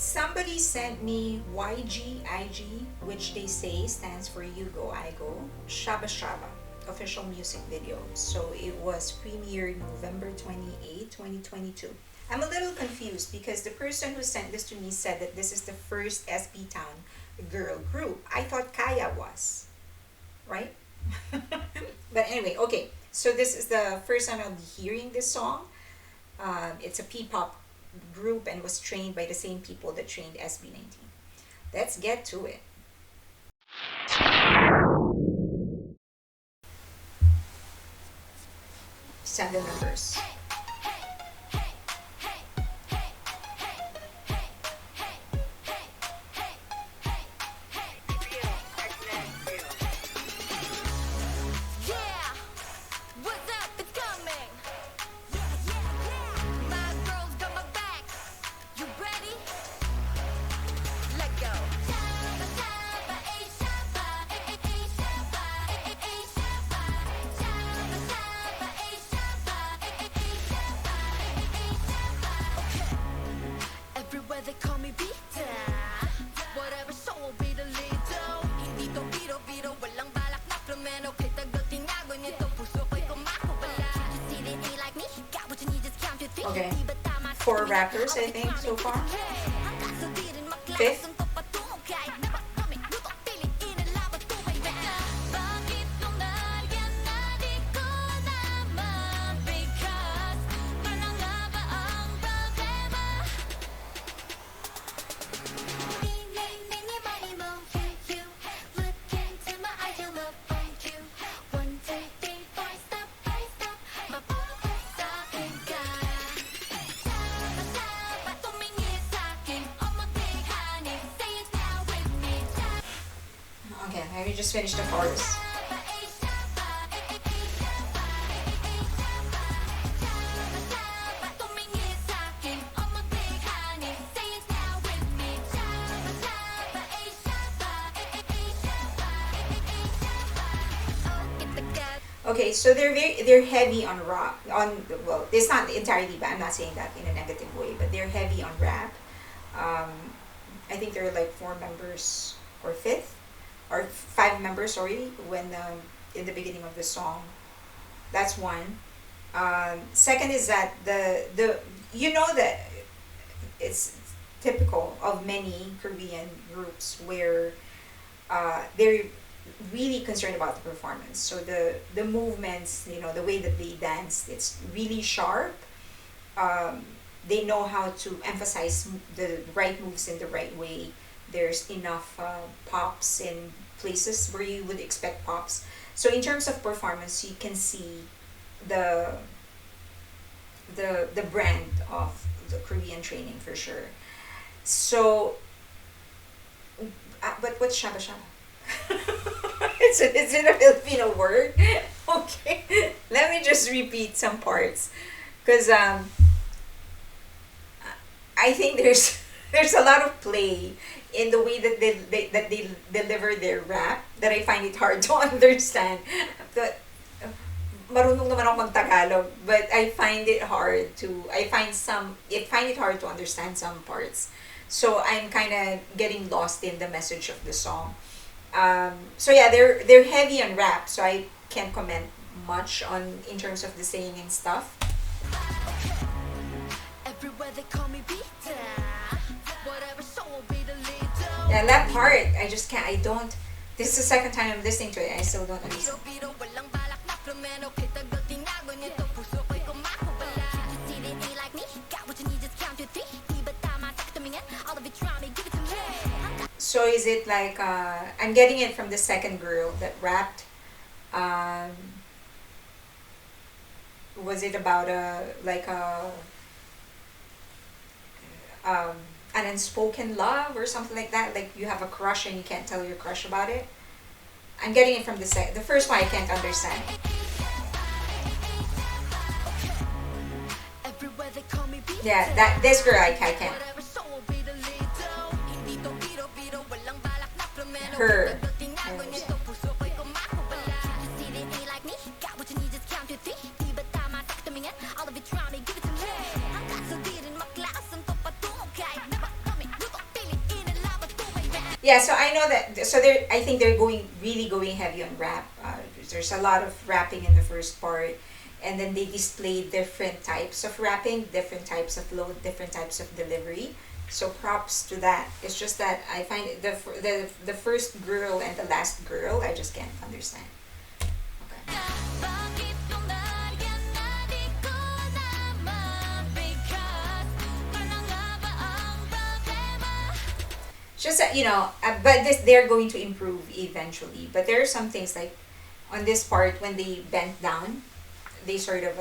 Somebody sent me YGIG, which they say stands for You Go, I Go, SHABA SHABA, official music video. So it was premiered November 28, 2022. I'm a little confused because the person who sent this to me said that this is the first SBTown girl group. I thought Kaya was, right? But anyway, okay. So this is the first time I'll be hearing this song. It's a P-pop group and was trained by the same people that trained SB19. Let's get to it. Send the numbers. They call me Bita. Whatever, so will be the leader. Hindi to biro-biro, walang balak na plumeno. Kita tinago nito, puso ko'y kumakubala. You see they ain't like me, got what you need, just count your feet. Okay, 4 rappers I think so far. Fifth. Okay, let me just finish the chorus. Okay, so they're heavy on rap. Well, it's not entirely, but I'm not saying that in a negative way. But they're heavy on rap. I think there are like 4 members or 5 members. Sorry, when in the beginning of the song. That's one. Second is that the you know that it's typical of many Korean groups where they're really concerned about the performance. So the movements, the way that they dance, it's really sharp. They know how to emphasize the right moves in the right way. There's enough pops in places where you would expect pops. So in terms of performance, you can see the brand of the Korean training for sure. So, but what's shaba shaba? It's in a Filipino word. Okay, let me just repeat some parts, because I think there's a lot of play in the way that they deliver their rap that I find it hard to understand. But marunong naman ako mag-Tagalog, but I find it hard to understand some parts. So I'm kind of getting lost in the message of the song. So yeah, they're heavy on rap, so I can't comment much on in terms of the saying and stuff. Yeah, that part I just can't. I don't. This is the second time I'm listening to it. I still don't understand. So is it like I'm getting it from the second girl that rapped? Was it about an unspoken love or something like that? Like you have a crush and you can't tell your crush about it? I'm getting it from the first one I can't understand. Yeah, this girl I can't. Her. Yeah, so I know that. So they're. I think they're really going heavy on rap. There's a lot of rapping in the first part, and then they display different types of rapping, different types of flow, different types of delivery. So props to that. It's just that I find the first girl and the last girl I just can't understand. Okay. Bakit tumagyan na di ko naman because ano nga ba ang problema? Just that, but this they're going to improve eventually. But there are some things like on this part when they bent down, they sort of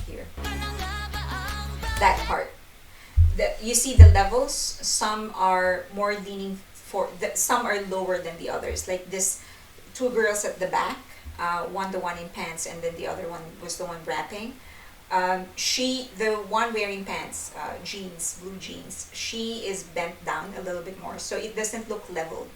here Ano nga ba ang that part. You see the levels. Some are more leaning some are lower than the others. Like this, two girls at the back. One the one in pants, and then the other one was the one rapping. The one wearing pants, jeans, blue jeans. She is bent down a little bit more, so it doesn't look leveled.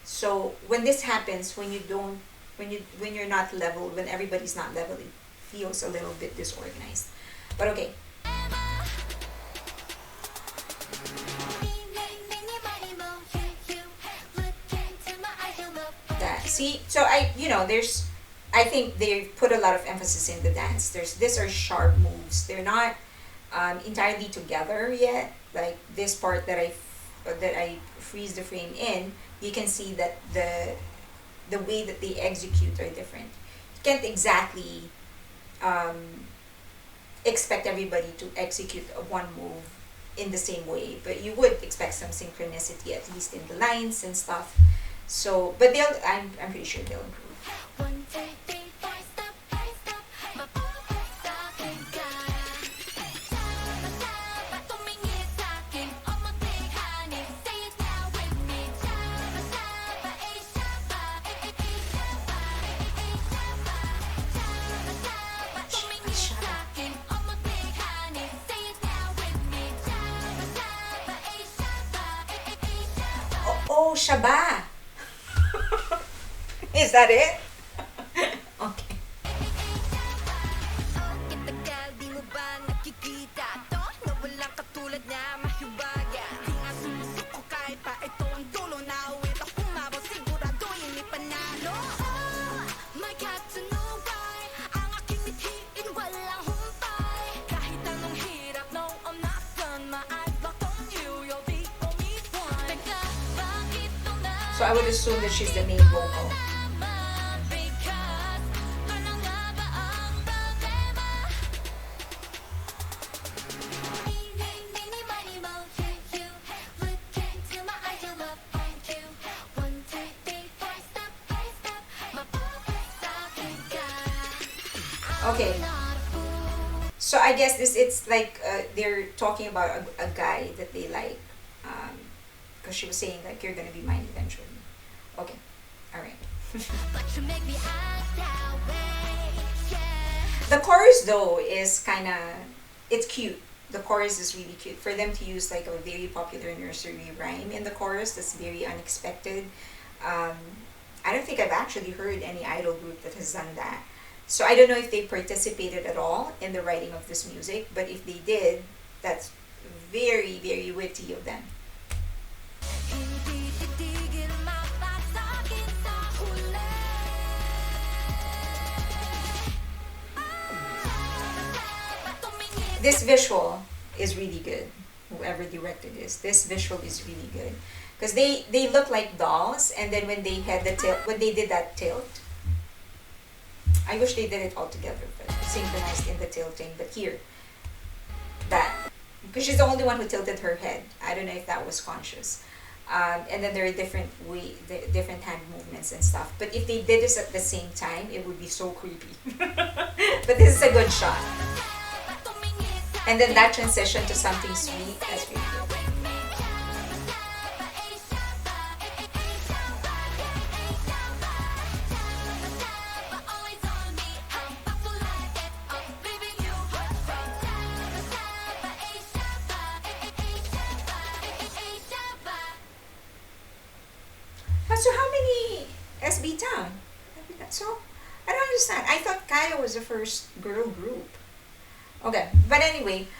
So when this happens, when you're not leveled, when everybody's not leveled, it feels a little bit disorganized. But okay. That see, so I think they put a lot of emphasis in the dance. These are sharp moves. They're not entirely together yet. Like this part that I freeze the frame in, you can see that the way that they execute are different. You can't exactly expect everybody to execute one move in the same way, but you would expect some synchronicity at least in the lines and stuff. So, but I'm pretty sure they'll improve. 1, 2, 3, 4, step by step. Mapupunta sa akin ka. Saba-saba, tumingin sa'kin o magbihanin. Say it now with me. Saba-saba, saba. Saba, saba, tumingin sa'kin o magbihanin. Say it now with me. Saba-saba, saba. Oh, Shaba! Is that it? Okay. Itagal, di mo ba nakikita to? Na walang katulad na mahiwaga. Di nga sumusuko kahit pa ito ang dulo. Nauwit ako kumabaw, sigurado hindi panalo. Oh, my katunugan, ang aking mithiin walang humpay. Kahit anong hirap, no, I'm not done. My eyes locked on you, you'll be only one. Teka, bakit tumagyan So I would assume that she's the main vocal. Okay. So I guess it's like they're talking about a guy that they like, because she was saying like you're gonna be mine eventually. Okay, all right. But you make me act that way, yeah. The chorus though is it's cute. The chorus is really cute for them to use like a very popular nursery rhyme in the chorus. That's very unexpected. I don't think I've actually heard any idol group that has done that. So I don't know if they participated at all in the writing of this music, but if they did, that's very, very witty of them. Hindi titigil mapasakin sa huli. This visual is really good. Whoever directed this visual is really good because they look like dolls, and then when they had the tilt, when they did that tilt, I wish they did it all together, but synchronized in the tilting. But here, that because she's the only one who tilted her head. I don't know if that was conscious. And then there are different hand movements and stuff. But if they did this at the same time, it would be so creepy. But this is a good shot. And then that transition to something sweet, that's really good. So how many SBTown? So I don't understand. I thought Kaya was the first girl group. Okay, but anyway,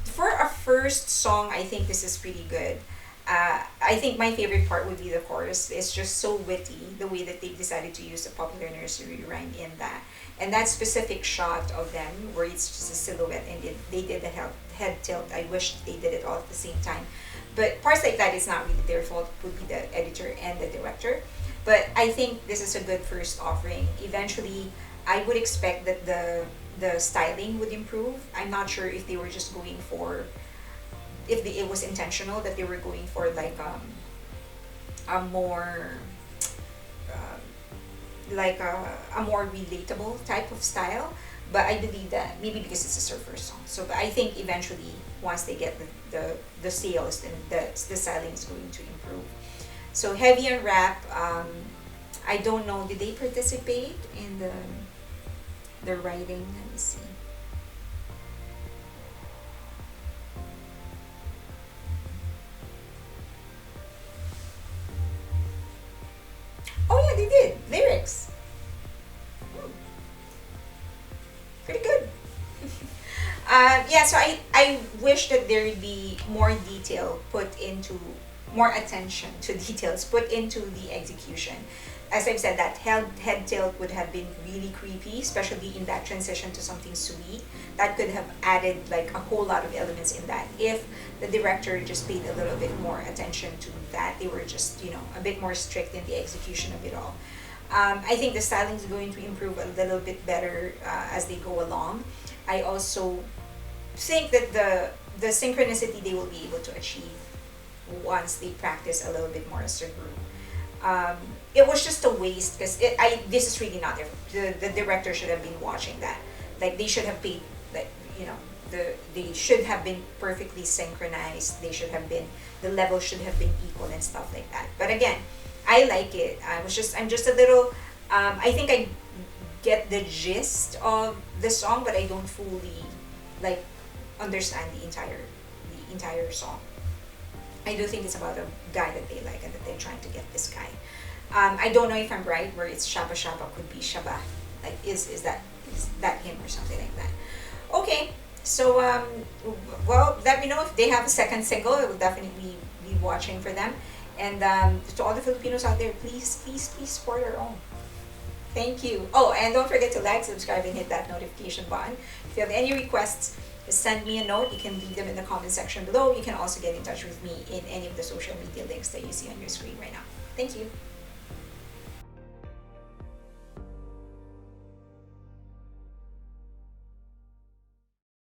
for a first song, I think this is pretty good. I think my favorite part would be the chorus. It's just so witty, the way that they decided to use the popular nursery rhyme in that. And that specific shot of them where it's just a silhouette and they did the head tilt. I wish they did it all at the same time. But parts like that, it's not really their fault. It would be the editor and the director. But I think this is a good first offering. Eventually, I would expect that the styling would improve. I'm not sure if they were just going for, if it was intentional that they were going for like a more a more relatable type of style. But I believe that maybe because it's a surfer song. So but I think eventually once they get the sales, then the styling is going to improve. So heavy on rap. I don't know. Did they participate in the writing? Let me see. Oh yeah, they did lyrics. Hmm, pretty good. Yeah, so I wish that there would be more detail put into, more attention to details put into the execution. As I've said, that head tilt would have been really creepy, especially in that transition to something sweet. That could have added like a whole lot of elements in that if the director just paid a little bit more attention to that. They were just, a bit more strict in the execution of it all. I think the styling is going to improve a little bit better as they go along. I also think that the synchronicity they will be able to achieve once they practice a little bit more as a group. It was just a waste because this is really not the director should have been watching that. Like they should have paid, like they should have been perfectly synchronized. They should have been, the level should have been equal and stuff like that. But again, I like it. I'm just a little. I think I get the gist of the song, but I don't fully like understand the entire song. I do think it's about a guy that they like and that they're trying to get this guy. I don't know if I'm right where it's Shaba Shaba could be Shaba. Like is that him or something like that? Okay, so well, let me know if they have a second single. I will definitely be watching for them. And to all the Filipinos out there, please support our own. Thank you. Oh, and don't forget to like, subscribe, and hit that notification button. If you have any requests, just send me a note. You can leave them in the comment section below. You can also get in touch with me in any of the social media links that you see on your screen right now. Thank you.